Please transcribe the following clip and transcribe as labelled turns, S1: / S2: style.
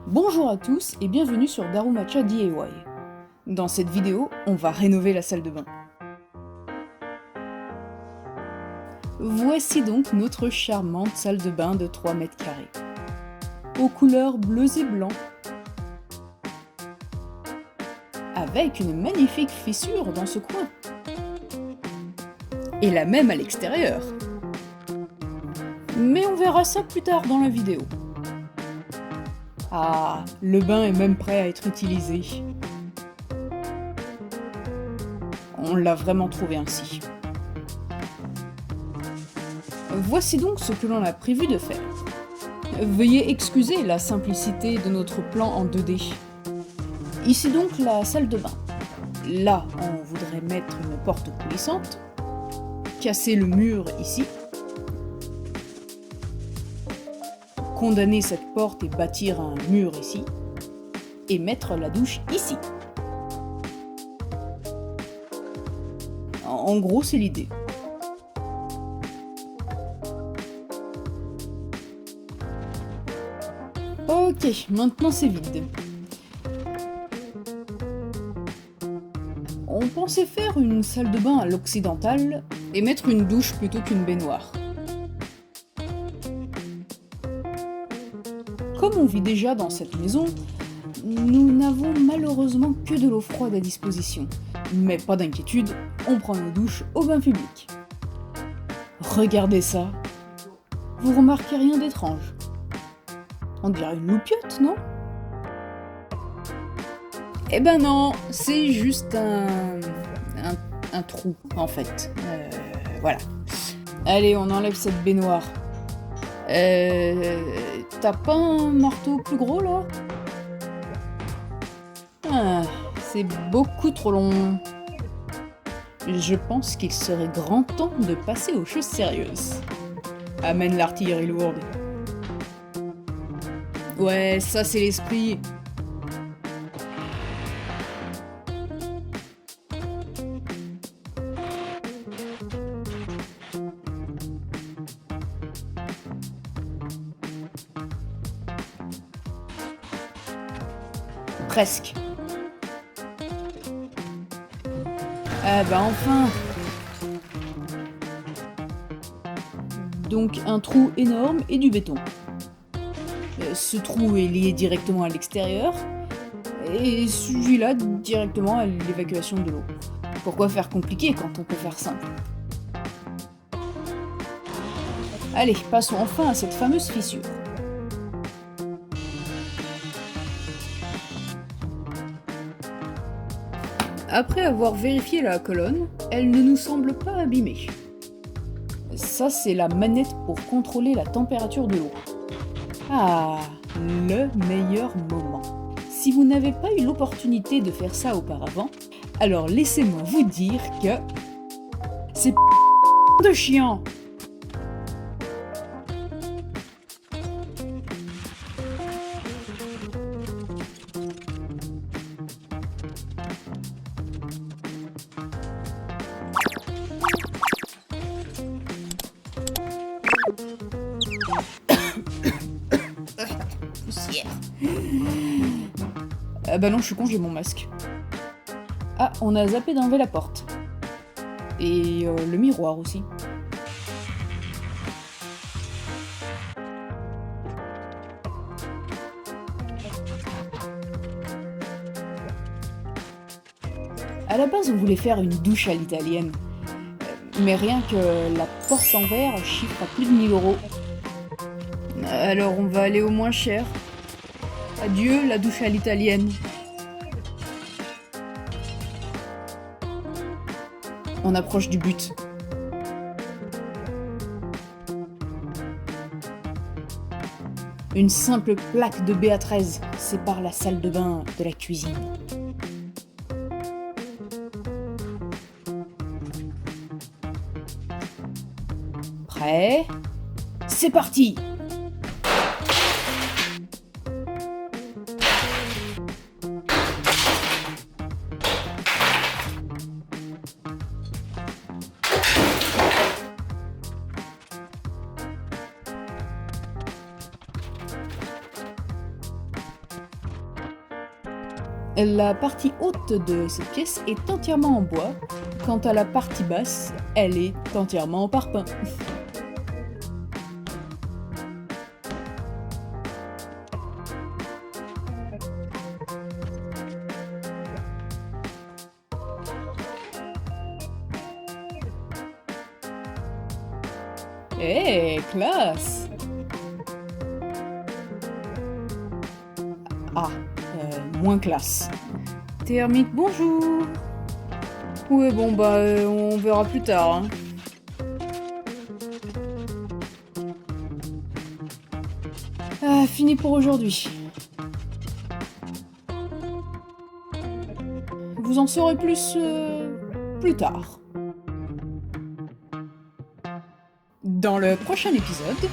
S1: Bonjour à tous et bienvenue sur Darumacha DIY. Dans cette vidéo, on va rénover la salle de bain. Voici donc notre charmante salle de bain de 3 mètres carrés, aux couleurs bleues et blancs, avec une magnifique fissure dans ce coin. Et la même à l'extérieur. Mais on verra ça plus tard dans la vidéo. Ah, le bain est même prêt à être utilisé. On l'a vraiment trouvé ainsi. Voici donc ce que l'on a prévu de faire. Veuillez excuser la simplicité de notre plan en 2D. Ici donc la salle de bain. Là, on voudrait mettre une porte coulissante, casser le mur ici, condamner cette porte et bâtir un mur ici, et mettre la douche ici. En gros, c'est l'idée. Ok, maintenant c'est vide. On pensait faire une salle de bain à l'occidentale et mettre une douche plutôt qu'une baignoire. Comme on vit déjà dans cette maison, nous n'avons malheureusement que de l'eau froide à disposition. Mais pas d'inquiétude, on prend nos douches au bain public. Regardez ça. Vous remarquez rien d'étrange? On dirait une loupiote, non? Eh ben non, c'est juste un trou, en fait. Voilà. Allez, on enlève cette baignoire. T'as pas un marteau plus gros, là? Ah, c'est beaucoup trop long. Je pense qu'il serait grand temps de passer aux choses sérieuses. Amène l'artillerie lourde. Ouais, ça c'est l'esprit. Presque. Ah bah enfin. Donc un trou énorme et du béton. Ce trou est lié directement à l'extérieur, et celui-là directement à l'évacuation de l'eau. Pourquoi faire compliqué quand on peut faire simple? Allez, passons enfin à cette fameuse fissure. Après avoir vérifié la colonne, elle ne nous semble pas abîmée. Ça, c'est la manette pour contrôler la température de l'eau. Ah, le meilleur moment. Si vous n'avez pas eu l'opportunité de faire ça auparavant, alors laissez-moi vous dire que c'est de chiant. Poussière. Ah bah non, je suis con, j'ai mon masque. Ah, on a zappé d'enlever la porte. Et le miroir aussi. À la base, on voulait faire une douche à l'italienne. Mais rien que la porte en verre chiffre à plus de 1000 €. Alors on va aller au moins cher. Adieu la douche à l'italienne. On approche du but. Une simple plaque de BA13 sépare la salle de bain de la cuisine. Prêt? C'est parti! La partie haute de cette pièce est entièrement en bois. Quant à la partie basse, elle est entièrement en parpaing. Eh, classe! Ah, moins classe. Termite, bonjour! Ouais, bon, bah, on verra plus tard, hein. Ah, fini pour aujourd'hui. Vous en saurez plus tard. Dans le prochain épisode,